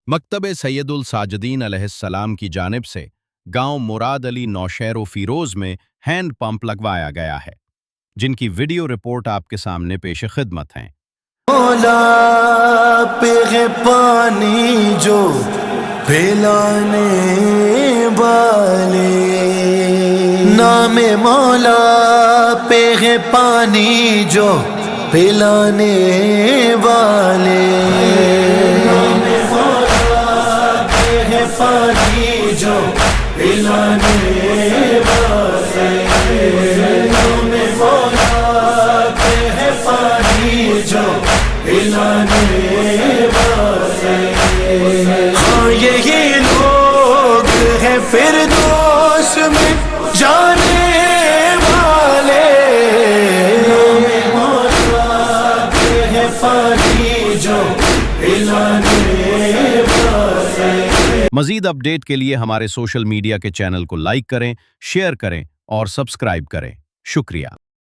मकतब सैयदुल साजिदीन अलैहिस्सलाम की जानिब से गांव मुराद अली नौशहर फीरोज में हैंड पंप लगवाया गया है, जिनकी वीडियो रिपोर्ट आपके सामने पेश खिदमत हैं। मौला पे है पानी जो पिलाने वाले, नाम मौला पे है पानी जो पिलाने वाले, नाम मौला पे है पानी जो पिलाने वाले, नाम मौला पे है पानी जो पिलाने वाले। हाँ यही लोग हैं फिरदौस में जाने वाले, नाम मौला पे है पानी जो पिलाने वाले। मजीद अपडेट के लिए हमारे सोशल मीडिया के चैनल को लाइक करें, शेयर करें और सब्सक्राइब करें। शुक्रिया।